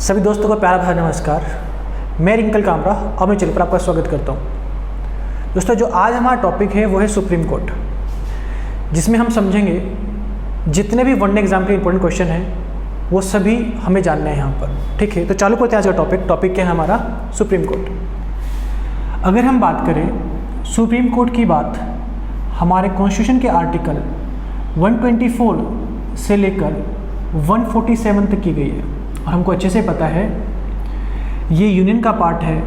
सभी दोस्तों को प्यारा भरा नमस्कार। मैं रिंकल कामरा और मैं चैनल पर आपका स्वागत करता हूँ। दोस्तों, जो आज हमारा टॉपिक है वो है सुप्रीम कोर्ट, जिसमें हम समझेंगे जितने भी वनडे एग्जाम के इंपॉर्टेंट क्वेश्चन हैं वो सभी हमें जानने हैं यहाँ पर। ठीक है, तो चालू करते हैं आज का टॉपिक क्या है हमारा, सुप्रीम कोर्ट। अगर हम बात करें सुप्रीम कोर्ट की बात, हमारे कॉन्स्टिट्यूशन के आर्टिकल 124 से लेकर 147 तक की गई है और हमको अच्छे से पता है ये यूनियन का पार्ट है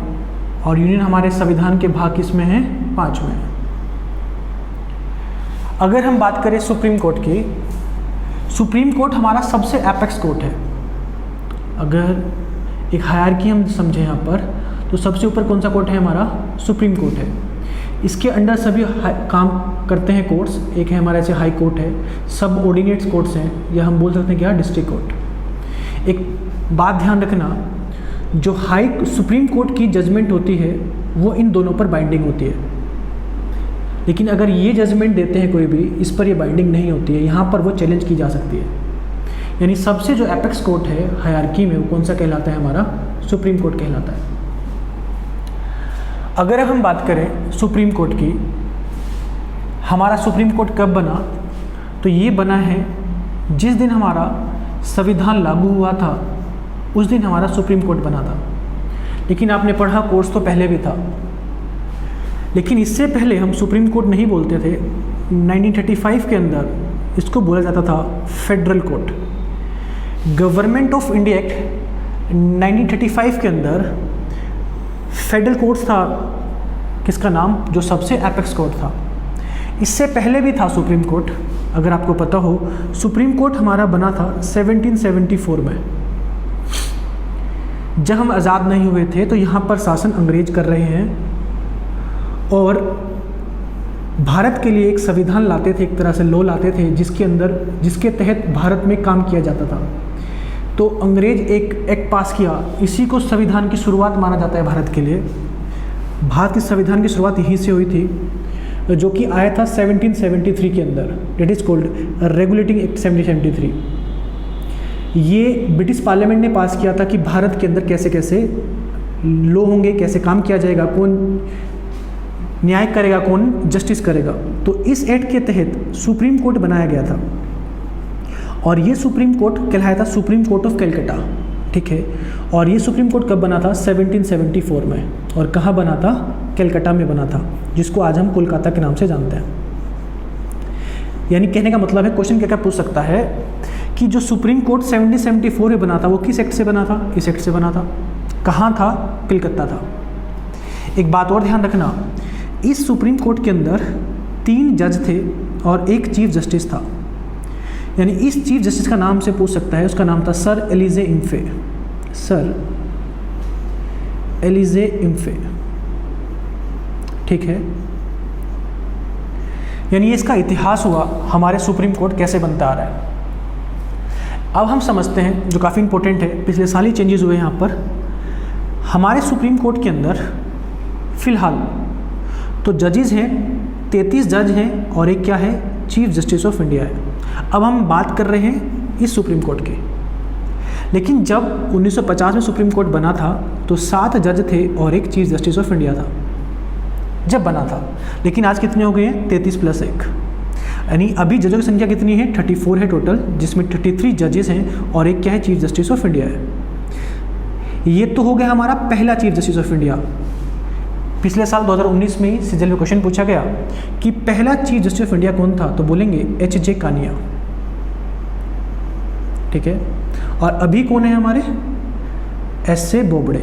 और यूनियन हमारे संविधान के भाग किसमें है, 5 में। अगर हम बात करें सुप्रीम कोर्ट की, सुप्रीम कोर्ट हमारा सबसे एपेक्स कोर्ट है। अगर एक हायरार्की हम समझें यहाँ पर, तो सबसे ऊपर कौन सा कोर्ट है हमारा, सुप्रीम कोर्ट है। इसके अंडर सभी काम करते हैं कोर्ट्स। एक है हमारा ऐसे हाई कोर्ट है, सब ऑर्डिनेट्स कोर्ट्स हैं, या हम बोल सकते हैं क्या, डिस्ट्रिक्ट कोर्ट। एक बात ध्यान रखना, जो सुप्रीम कोर्ट की जजमेंट होती है वो इन दोनों पर बाइंडिंग होती है, लेकिन अगर ये जजमेंट देते हैं कोई भी, इस पर ये बाइंडिंग नहीं होती है, यहाँ पर वो चैलेंज की जा सकती है। यानी सबसे जो एपेक्स कोर्ट है हायरार्की में, वो कौन सा कहलाता है हमारा, सुप्रीम कोर्ट कहलाता है। अगर हम बात करें सुप्रीम कोर्ट की, हमारा सुप्रीम कोर्ट कब बना, तो ये बना है जिस दिन हमारा संविधान लागू हुआ था उस दिन हमारा सुप्रीम कोर्ट बना था। लेकिन आपने पढ़ा कोर्स तो पहले भी था, लेकिन इससे पहले हम सुप्रीम कोर्ट नहीं बोलते थे। 1935 के अंदर इसको बोला जाता था federal court. Government of India act 1935 के अंदर फेडरल कोर्ट था, किसका नाम, जो सबसे एपेक्स कोर्ट था। इससे पहले भी था सुप्रीम कोर्ट। अगर आपको पता हो, सुप्रीम कोर्ट हमारा बना था 1774 में। जब हम आज़ाद नहीं हुए थे तो यहाँ पर शासन अंग्रेज कर रहे हैं और भारत के लिए एक संविधान लाते थे, एक तरह से लॉ लाते थे जिसके तहत भारत में काम किया जाता था। तो अंग्रेज एक एक्ट पास किया, इसी को संविधान की शुरुआत माना जाता है भारत के लिए। भारत के संविधान की शुरुआत यहीं से हुई थी, जो कि आया था 1773 के अंदर। That is called regulating act 1773। ये ब्रिटिश पार्लियामेंट ने पास किया था कि भारत के अंदर कैसे कैसे लॉ होंगे, कैसे काम किया जाएगा, कौन न्याय करेगा, कौन जस्टिस करेगा। तो इस एक्ट के तहत सुप्रीम कोर्ट बनाया गया था और ये सुप्रीम कोर्ट कहलाया था सुप्रीम कोर्ट ऑफ कलकत्ता। ठीक है, और ये सुप्रीम कोर्ट कब बना था, 1774 में। और कहाँ बना था, कलकत्ता में बना था, जिसको आज हम कोलकाता के नाम से जानते हैं। यानी कहने का मतलब है, क्वेश्चन क्या क्या पूछ सकता है कि जो सुप्रीम कोर्ट 1774 में बना था वो किस एक्ट से बना था, इस एक्ट से बना था। कहाँ था, कलकत्ता था। एक बात और ध्यान रखना, इस सुप्रीम कोर्ट के अंदर 3 जज थे और एक चीफ जस्टिस था। यानी इस चीफ जस्टिस का नाम से पूछ सकता है, उसका नाम था सर एलिजे इम्फे। सर एलिजे इम्फे, ठीक है। यानी इसका इतिहास हुआ, हमारे सुप्रीम कोर्ट कैसे बनता आ रहा है। अब हम समझते हैं, जो काफ़ी इंपॉर्टेंट है, पिछले साल ही चेंजेस हुए यहाँ पर। हमारे सुप्रीम कोर्ट के अंदर फिलहाल तो जजेस हैं, 33 जज हैं और एक क्या है, चीफ जस्टिस ऑफ इंडिया है। अब हम बात कर रहे हैं इस सुप्रीम कोर्ट की। लेकिन जब 1950 में सुप्रीम कोर्ट बना था तो 7 जज थे और एक चीफ जस्टिस ऑफ इंडिया था जब बना था। लेकिन आज कितने हो गए हैं, 33 + 1। यानी अभी जजों की संख्या कितनी है, 34 है टोटल, जिसमें 33 जजेस हैं और एक क्या है, चीफ जस्टिस ऑफ इंडिया है। ये तो हो गया हमारा पहला चीफ जस्टिस ऑफ इंडिया। पिछले साल 2019 में सीजल में क्वेश्चन पूछा गया कि पहला चीफ जस्टिस ऑफ इंडिया कौन था, तो बोलेंगे H.J. कानिया। ठीक है, और अभी कौन है हमारे, S.A. बोबड़े।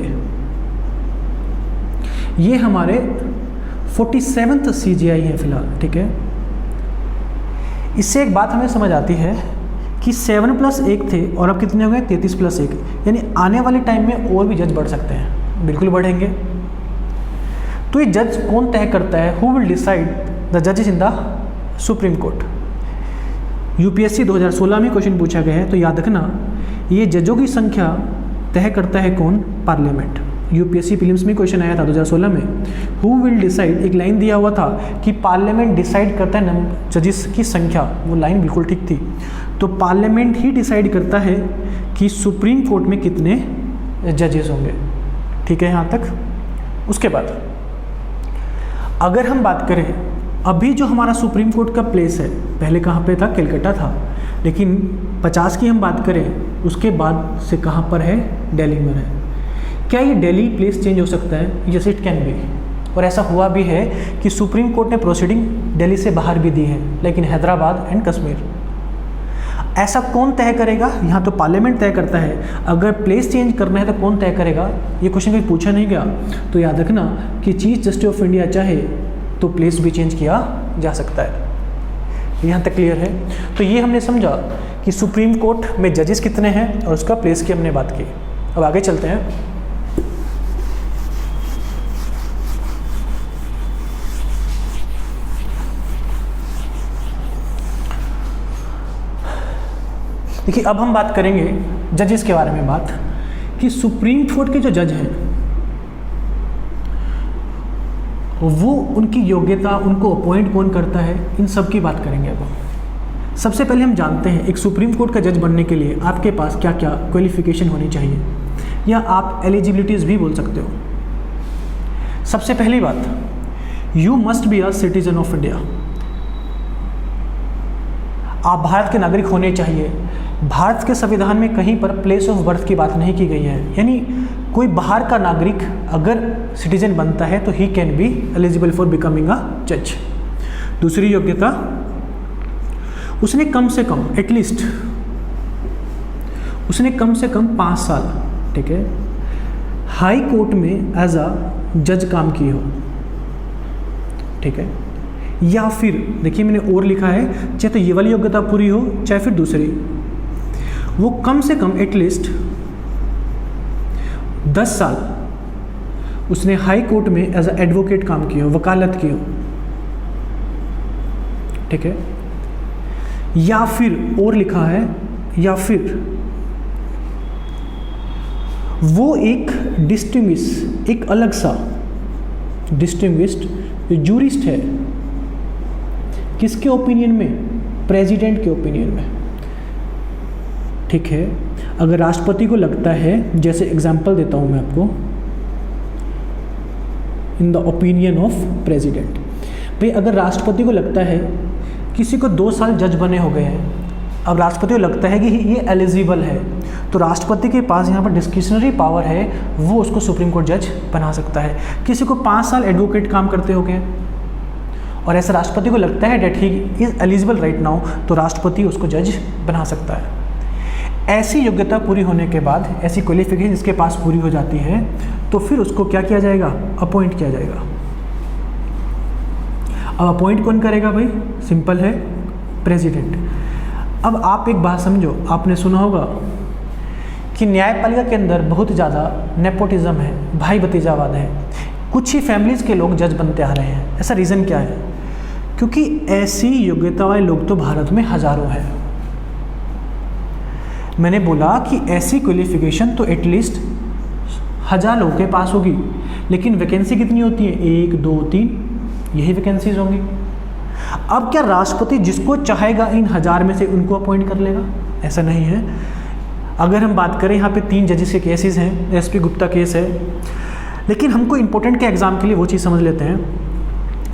ये हमारे 47th CJI हैं फिलहाल। ठीक है, इससे एक बात हमें समझ आती है कि 7 + 1 थे और अब कितने हो गए, 33 + 1। यानी आने वाले टाइम में और भी जज बढ़ सकते हैं, बिल्कुल बढ़ेंगे। तो ये जज कौन तय करता है, हु विल डिसाइड द जजेस in the supreme court. UPSC 2016 में क्वेश्चन पूछा गया है, तो याद रखना ये जजों की संख्या तय करता है कौन, पार्लियामेंट। UPSC प्रीलिम्स में क्वेश्चन आया था 2016 में, हु विल डिसाइड, एक लाइन दिया हुआ था कि पार्लियामेंट डिसाइड करता है जजेस की संख्या। वो लाइन बिल्कुल ठीक थी। तो पार्लियामेंट ही डिसाइड करता है कि सुप्रीम कोर्ट में कितने जजेस होंगे। ठीक है यहाँ तक। उसके बाद अगर हम बात करें अभी जो हमारा सुप्रीम कोर्ट का प्लेस है, पहले कहाँ पे था, कलकत्ता था, लेकिन 50 की हम बात करें उसके बाद से कहाँ पर है, दिल्ली में है। क्या ये दिल्ली प्लेस चेंज हो सकता है? Yes it can B. और ऐसा हुआ भी है कि सुप्रीम कोर्ट ने प्रोसीडिंग दिल्ली से बाहर भी दी है, लेकिन हैदराबाद एंड कश्मीर। ऐसा कौन तय करेगा? यहाँ तो पार्लियामेंट तय करता है। अगर प्लेस चेंज करना है तो कौन तय करेगा? ये क्वेश्चन कहीं पूछा नहीं गया, तो याद रखना कि चीफ जस्टिस ऑफ इंडिया चाहे तो प्लेस भी चेंज किया जा सकता है। यहाँ तक क्लियर है। तो ये हमने समझा कि सुप्रीम कोर्ट में जजेस कितने हैं और उसका प्लेस की हमने बात की। अब आगे चलते हैं। देखिए अब हम बात करेंगे जजेस के बारे में बात, कि सुप्रीम कोर्ट के जो जज हैं वो उनकी योग्यता, उनको अपॉइंट कौन करता है, इन सब की बात करेंगे। अब सबसे पहले हम जानते हैं एक सुप्रीम कोर्ट का जज बनने के लिए आपके पास क्या क्या क्वालिफिकेशन होनी चाहिए, या आप एलिजिबिलिटीज़ भी बोल सकते हो। सबसे पहली बात, you must be a citizen of India. आप भारत के नागरिक होने चाहिए। भारत के संविधान में कहीं पर प्लेस ऑफ बर्थ की बात नहीं की गई है, यानी कोई बाहर का नागरिक अगर सिटीजन बनता है तो he can be eligible for becoming a जज। दूसरी योग्यता, उसने कम से कम एटलीस्ट उसने कम से कम 5 साल, ठीक है, हाई कोर्ट में एज अ जज काम की हो। ठीक है, या फिर देखिए मैंने और लिखा है, चाहे तो ये वाली योग्यता पूरी हो चाहे फिर दूसरी, वो कम से कम एटलीस्ट 10 साल उसने हाई कोर्ट में एज अ एडवोकेट काम किया हो, वकालत की हो। ठीक है, या फिर और लिखा है, या फिर वो एक डिस्टिंग्विश, एक अलग सा डिस्टिंग्विश्ड जूरिस्ट है। किसके ओपिनियन में? प्रेसिडेंट के ओपिनियन में। ठीक है, अगर राष्ट्रपति को लगता है, जैसे एग्जांपल देता हूं मैं आपको, in the opinion of president, भाई अगर राष्ट्रपति को लगता है किसी को 2 साल जज बने हो गए हैं, अब राष्ट्रपति को लगता है कि ये एलिजिबल है, तो राष्ट्रपति के पास यहाँ पर डिस्क्रिशनरी पावर है, वो उसको सुप्रीम कोर्ट जज बना सकता है। किसी को 5 साल एडवोकेट काम करते हो गए और ऐसा राष्ट्रपति को लगता है that he is eligible right now, तो राष्ट्रपति उसको जज बना सकता है। ऐसी योग्यता पूरी होने के बाद, ऐसी क्वालिफिकेशन इसके पास पूरी हो जाती है, तो फिर उसको क्या किया जाएगा? अपॉइंट किया जाएगा। अब अपॉइंट कौन करेगा भाई? सिंपल है, प्रेसिडेंट। अब आप एक बात समझो, आपने सुना होगा कि न्यायपालिका के अंदर बहुत ज़्यादा नेपोटिज्म है, भाई भतीजावाद है। कुछ ही फैमिलीज़ के लोग जज बनते आ रहे हैं। ऐसा रीज़न क्या है? क्योंकि ऐसी योग्यता वाले लोग तो भारत में हज़ारों हैं। मैंने बोला कि ऐसी क्वालिफिकेशन तो एटलीस्ट 1000 लोगों के पास होगी, लेकिन वैकेंसी कितनी होती है? 1, 2, 3, यही वैकेंसीज होंगी। अब क्या राष्ट्रपति जिसको चाहेगा इन 1000 में से उनको अपॉइंट कर लेगा? ऐसा नहीं है। अगर हम बात करें, यहाँ पे 3 जजेस के केसेस हैं, एसपी गुप्ता केस है, लेकिन हमको इम्पोर्टेंट के एग्जाम के लिए वो चीज़ समझ लेते हैं।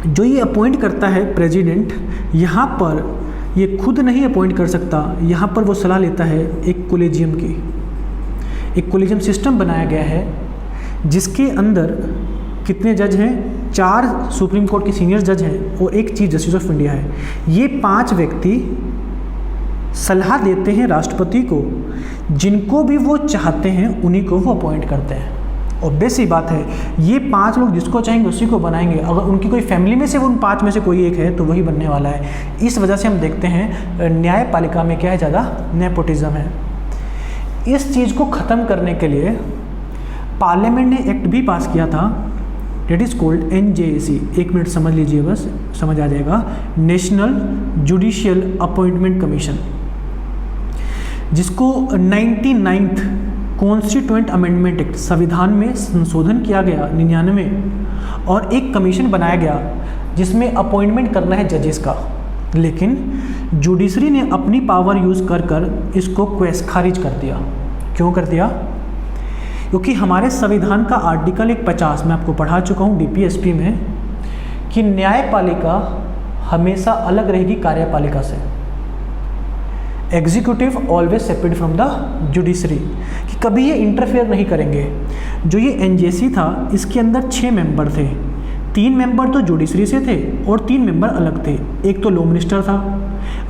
जो ये अपॉइंट करता है प्रेसिडेंट, यहाँ पर ये खुद नहीं अपॉइंट कर सकता, यहाँ पर वो सलाह लेता है एक कोलेजियम की। एक कोलेजियम सिस्टम बनाया गया है जिसके अंदर कितने जज हैं? 4 सुप्रीम कोर्ट के सीनियर जज हैं और एक चीफ जस्टिस ऑफ इंडिया है। ये 5 व्यक्ति सलाह देते हैं राष्ट्रपति को, जिनको भी वो चाहते हैं उन्हीं को वो अपॉइंट करते हैं। ऑब्वियस सी बात है, ये 5 लोग जिसको चाहेंगे उसी को बनाएंगे। अगर उनकी कोई फैमिली में से उन 5 में से कोई एक है तो वही बनने वाला है। इस वजह से हम देखते हैं न्यायपालिका में क्या है, ज़्यादा नेपोटिज्म है। इस चीज़ को ख़त्म करने के लिए पार्लियामेंट ने एक्ट भी पास किया था, that is cold NJAC। 1 minute समझ लीजिए, बस समझ आ जाएगा। नेशनल जुडिशियल अपॉइंटमेंट कमीशन, जिसको 99th कॉन्स्टिट्यूएंट अमेंडमेंट एक्ट, संविधान में संशोधन किया गया 99, और एक कमीशन बनाया गया जिसमें अपॉइंटमेंट करना है जजेस का। लेकिन जुडिशरी ने अपनी पावर यूज़ कर इसको खारिज कर दिया। क्यों कर दिया? क्योंकि हमारे संविधान का आर्टिकल 50 मैं आपको पढ़ा चुका हूँ डीपीएसपी में कि न्यायपालिका हमेशा अलग रहेगी कार्यपालिका से। Executive always separate from the judiciary, कि कभी ये इंटरफेयर नहीं करेंगे। जो ये एनजेसी था इसके अंदर 6 मेंबर थे, 3 मेंबर तो जुडिशरी से थे और 3 मेंबर अलग थे। एक तो लॉ मिनिस्टर था,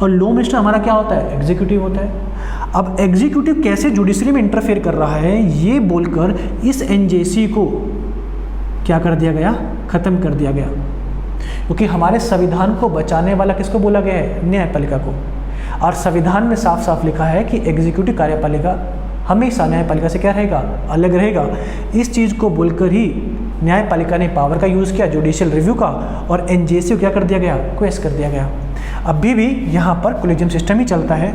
और लॉ मिनिस्टर हमारा क्या होता है, एग्जीक्यूटिव होता है। अब एग्जीक्यूटिव कैसे जुडिशरी में इंटरफेयर कर रहा है ये बोलकर इस एनजेसी को क्या कर दिया गया, ख़त्म कर दिया गया। क्योंकि हमारे संविधान को बचाने वाला किसको बोला गया है, न्यायपालिका को। और संविधान में साफ साफ लिखा है कि एग्जीक्यूटिव कार्यपालिका हमेशा न्यायपालिका से क्या रहेगा, अलग रहेगा। इस चीज़ को बोलकर ही न्यायपालिका ने पावर का यूज़ किया जुडिशियल रिव्यू का, और एनजेसी को क्या कर दिया गया, क्वेश्चन कर दिया गया। अभी भी यहाँ पर कोलिजियम सिस्टम ही चलता है।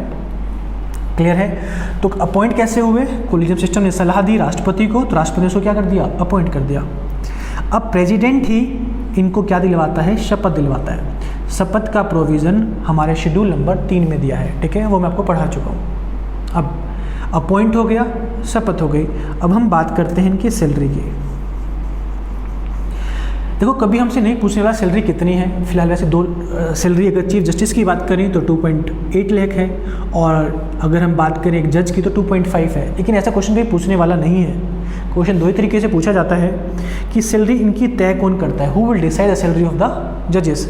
क्लियर है। तो अपॉइंट कैसे हुए, कोलिजियम सिस्टम ने सलाह दी राष्ट्रपति को, तो राष्ट्रपति ने उसको क्या कर दिया, अपॉइंट कर दिया। अब प्रेसिडेंट ही इनको क्या दिलवाता है, शपथ दिलवाता है। शपथ का प्रोविज़न हमारे शेड्यूल नंबर 3 में दिया है, ठीक है, वो मैं आपको पढ़ा चुका हूँ। अब अपॉइंट हो गया, शपथ हो गई। अब हम बात करते हैं इनकी सैलरी की। देखो कभी हमसे नहीं पूछने वाला सैलरी कितनी है। फिलहाल वैसे सैलरी अगर चीफ जस्टिस की बात करें तो 2.8 लाख है, और अगर हम बात करें एक जज की तो 2.5 है। लेकिन ऐसा क्वेश्चन कहीं पूछने वाला नहीं है। क्वेश्चन 2 ही तरीके से पूछा जाता है कि सैलरी इनकी तय कौन करता है, who will decide the salary of the जजेस।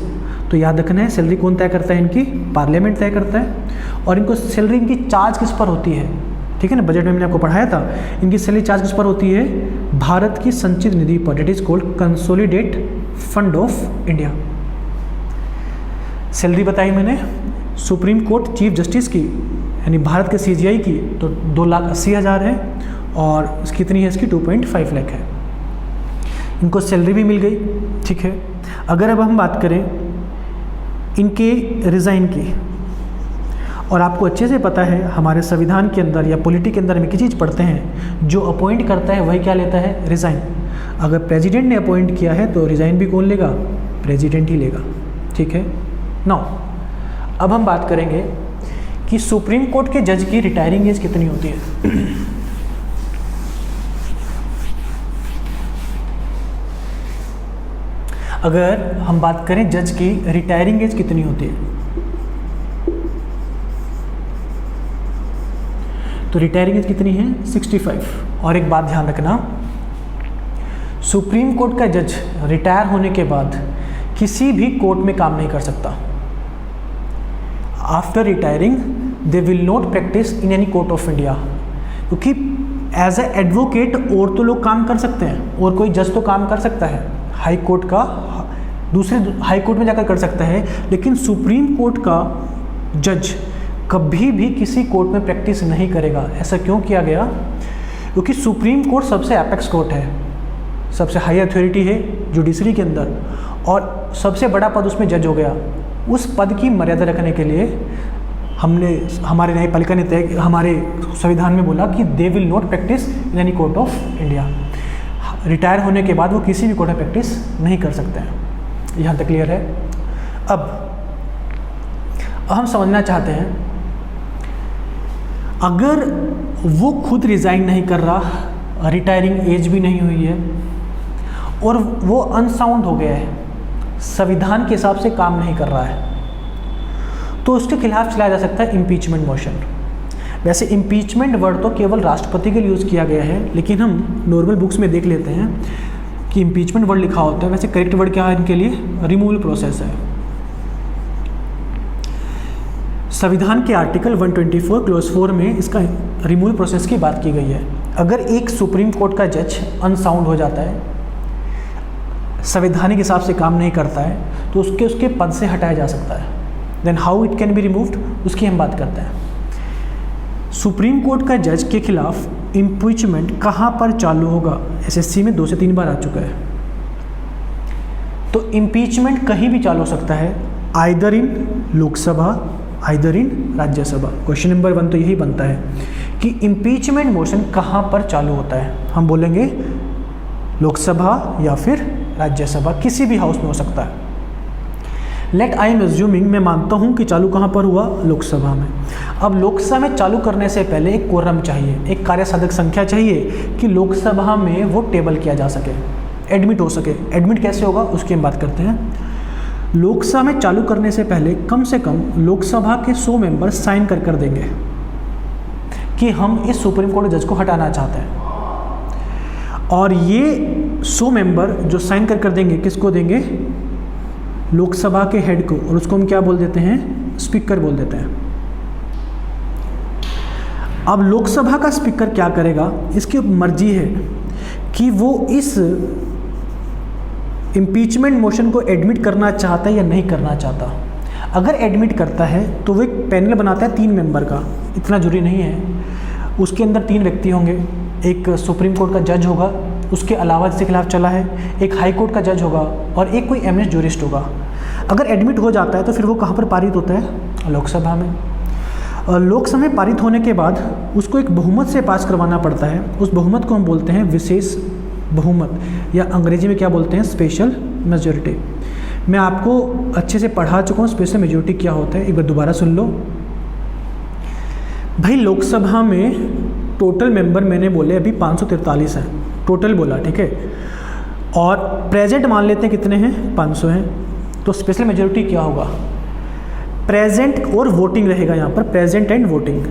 तो याद रखना है सैलरी कौन तय करता है, इनकी पार्लियामेंट तय करता है। और इनको सैलरी इनकी चार्ज किस पर होती है, ठीक है ना, बजट में मैंने आपको पढ़ाया था। इनकी सैलरी चार्ज किस पर होती है, भारत की संचित निधि पर, it is called consolidate fund of India. Salary बताई मैंने सुप्रीम कोर्ट चीफ जस्टिस की यानी भारत के सीजीआई की तो 2,80,000 है, और कितनी है इसकी 2.5 लाख है। इनको सैलरी भी मिल गई, ठीक है। अगर अब हम बात करें इनके रिज़ाइन की, और आपको अच्छे से पता है हमारे संविधान के अंदर या पॉलिटी के अंदर हम एक चीज़ पढ़ते हैं, जो अपॉइंट करता है वही क्या लेता है, रिज़ाइन। अगर प्रेसिडेंट ने अपॉइंट किया है तो रिज़ाइन भी कौन लेगा, प्रेसिडेंट ही लेगा, ठीक है। नाउ अब हम बात करेंगे कि सुप्रीम कोर्ट के जज की रिटायरिंग एज कितनी होती है। अगर हम बात करें जज की रिटायरिंग एज कितनी होती है, तो रिटायरिंग एज कितनी है, 65। और एक बात ध्यान रखना, सुप्रीम कोर्ट का जज रिटायर होने के बाद किसी भी कोर्ट में काम नहीं कर सकता। After retiring they will not practice in any court of India, क्योंकि एज ए एडवोकेट और तो लोग काम कर सकते हैं, और कोई जज तो काम कर सकता है, हाई कोर्ट का दूसरे हाई कोर्ट में जाकर कर सकता है, लेकिन सुप्रीम कोर्ट का जज कभी भी किसी कोर्ट में प्रैक्टिस नहीं करेगा। ऐसा क्यों किया गया, क्योंकि सुप्रीम कोर्ट सबसे एपेक्स कोर्ट है, सबसे हाई अथॉरिटी है जुडिशरी के अंदर, और सबसे बड़ा पद उसमें जज हो गया। उस पद की मर्यादा रखने के लिए हमारे न्यायपालिका ने हमारे संविधान में बोला कि they will not practice in any court of India. Retire होने के बाद वो किसी भी कोर्ट में प्रैक्टिस नहीं कर सकते हैं। यहाँ तक क्लियर है। अब हम समझना चाहते हैं, अगर वो खुद रिज़ाइन नहीं कर रहा, रिटायरिंग एज भी नहीं हुई है, और वो अनसाउंड हो गया है, संविधान के हिसाब से काम नहीं कर रहा है, तो उसके खिलाफ चलाया जा सकता है इम्पीचमेंट मोशन। वैसे इम्पीचमेंट वर्ड तो केवल राष्ट्रपति के लिए यूज़ किया गया है, लेकिन हम नॉर्मल बुक्स में देख लेते हैं कि इम्पीचमेंट वर्ड लिखा होता है। वैसे करेक्ट वर्ड क्या है इनके लिए, रिमूवल प्रोसेस है। संविधान के आर्टिकल 124 क्लॉज 4 में इसका रिमूवल प्रोसेस की बात की गई है। अगर एक सुप्रीम कोर्ट का जज अनसाउंड हो जाता है, संवैधानिक हिसाब से काम नहीं करता है, तो उसके पद से हटाया जा सकता है। Then how it can be removed, उसकी हम बात करते हैं। सुप्रीम कोर्ट का जज के खिलाफ इम्पीचमेंट कहाँ पर चालू होगा, एसएससी में 2 से 3 बार आ चुका है। तो इम्पीचमेंट कहीं भी चालू हो सकता है, either in Lok Sabha, either in Rajya Sabha. Question number 1 तो यही बनता है कि इम्पीचमेंट मोशन कहाँ पर चालू होता है। हम बोलेंगे लोकसभा या फिर राज्यसभा, किसी भी हाउस में हो सकता है। लेट आई एम एज्यूमिंग, मैं मानता हूँ कि चालू कहाँ पर हुआ, लोकसभा में। अब लोकसभा में चालू करने से पहले एक कोरम चाहिए, एक कार्यसाधक संख्या चाहिए कि लोकसभा में वो टेबल किया जा सके, एडमिट हो सके। एडमिट कैसे होगा उसकी हम बात करते हैं। लोकसभा में चालू करने से पहले कम से कम लोकसभा के 100 मेंबर साइन कर देंगे कि हम इस सुप्रीम कोर्ट जज को हटाना चाहते हैं। और ये 100 मेंबर जो साइन कर देंगे, किसको देंगे, लोकसभा के हेड को, और उसको हम क्या बोल देते हैं, स्पीकर बोल देते हैं। अब लोकसभा का स्पीकर क्या करेगा, इसकी मर्जी है कि वो इस इम्पीचमेंट मोशन को एडमिट करना चाहता है या नहीं करना चाहता। अगर एडमिट करता है तो वो एक पैनल बनाता है 3 मेंबर का, इतना जरूरी नहीं है। उसके अंदर 3 व्यक्ति होंगे, एक सुप्रीम कोर्ट का जज होगा, उसके अलावा जिसके खिलाफ चला है एक हाई कोर्ट का जज होगा, और एक कोई एमएस जूरिस्ट होगा। अगर एडमिट हो जाता है तो फिर वो कहाँ पर पारित होता है, लोकसभा में। लोकसभा में पारित होने के बाद उसको एक बहुमत से पास करवाना पड़ता है। उस बहुमत को हम बोलते हैं विशेष बहुमत, या अंग्रेजी में क्या बोलते हैं, स्पेशल मेजॉरिटी। मैं आपको अच्छे से पढ़ा चुका हूँ स्पेशल मेजॉरिटी क्या होता है, एक बार दोबारा सुन लो भाई। लोकसभा में टोटल मेंबर मैंने बोले अभी 543 हैं, टोटल बोला, ठीक है। और प्रेजेंट मान लेते हैं कितने हैं, 500 हैं। तो स्पेशल मेजॉरिटी क्या होगा, प्रेजेंट और वोटिंग रहेगा यहाँ पर, present and voting.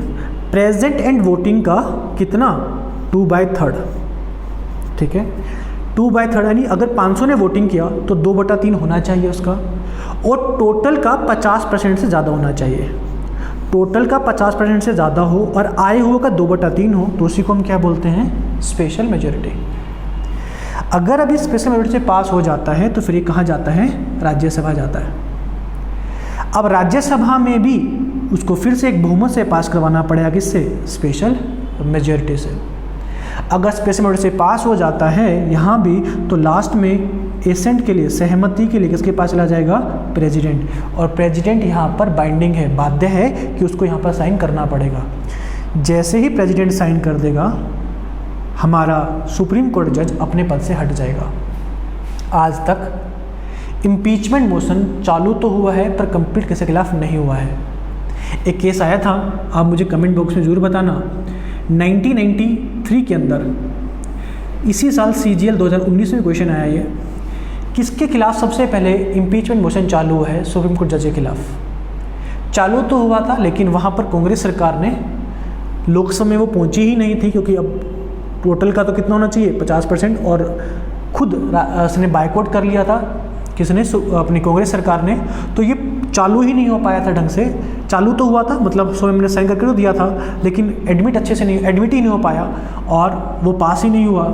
Present and voting का कितना, 2/3, ठीक है। 2/3 यानी अगर 500 ने वोटिंग किया तो 2/3 होना चाहिए उसका, और टोटल का 50% से ज़्यादा होना चाहिए। टोटल का 50% से ज़्यादा हो और आए हुए का 2/3 हो तो उसी को हम क्या बोलते हैं, स्पेशल मेजॉरिटी। अगर अभी स्पेशल मेजॉरिटी से पास हो जाता है तो फिर ये कहाँ जाता है, राज्यसभा जाता है। अब राज्यसभा में भी उसको फिर से एक बहुमत से पास करवाना पड़ेगा, किससे, स्पेशल मेजॉरिटी से। अगर स्पेशल मेजॉरिटी से पास हो जाता है यहाँ भी तो लास्ट में एसेंट के लिए, सहमति के लिए किसके पास चला जाएगा, प्रेसिडेंट। और प्रेसिडेंट यहाँ पर बाइंडिंग है, बाध्य है कि उसको यहाँ पर साइन करना पड़ेगा। जैसे ही प्रेसिडेंट साइन कर देगा हमारा सुप्रीम कोर्ट जज अपने पद से हट जाएगा। आज तक इम्पीचमेंट मोशन चालू तो हुआ है पर कंप्लीट किसी के खिलाफ नहीं हुआ है। एक केस आया था, आप मुझे कमेंट बॉक्स में ज़रूर बताना, 1993 के अंदर, इसी साल CGL 2019 में क्वेश्चन आया ये, किसके खिलाफ सबसे पहले इम्पीचमेंट मोशन चालू हुआ है, सुप्रीम कोर्ट जज के खिलाफ। चालू तो हुआ था लेकिन वहाँ पर कांग्रेस सरकार ने, लोकसभा में वो पहुँची ही नहीं थी, क्योंकि अब टोटल का तो कितना होना चाहिए, 50%, और खुद उसने बायकॉट कर लिया था, किसने, अपनी कांग्रेस सरकार ने। तो ये चालू ही नहीं हो पाया था ढंग से। चालू तो हुआ था, मतलब 100 मेंबर ने साइन करके तो दिया था, लेकिन एडमिट अच्छे से नहीं, एडमिट ही नहीं हो पाया और वो पास ही नहीं हुआ।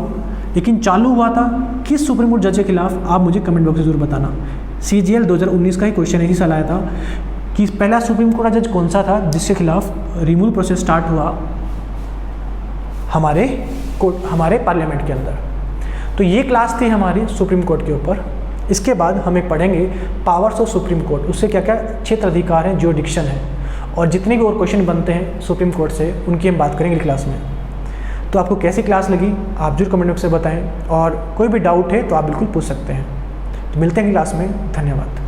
लेकिन चालू हुआ था किस सुप्रीम कोर्ट जज के खिलाफ, आप मुझे कमेंट बॉक्स में जरूर बताना। CGL 2019 का ही क्वेश्चन इसी साल आया था कि पहला सुप्रीम कोर्ट जज कौन सा था जिसके खिलाफ रिमूवल प्रोसेस स्टार्ट हुआ हमारे पार्लियामेंट के अंदर। तो ये क्लास थी हमारी सुप्रीम कोर्ट के ऊपर। इसके बाद हमें पढ़ेंगे पावर्स ऑफ सुप्रीम कोर्ट, उससे क्या क्या क्षेत्र अधिकार हैं, ज्यूरिडिक्शन है, और जितने भी और क्वेश्चन बनते हैं सुप्रीम कोर्ट से उनकी हम बात करेंगे क्लास में। तो आपको कैसी क्लास लगी आप जरूर कमेंट बॉक्स में बताएं, और कोई भी डाउट है तो आप बिल्कुल पूछ सकते हैं। तो मिलते हैं क्लास में, धन्यवाद।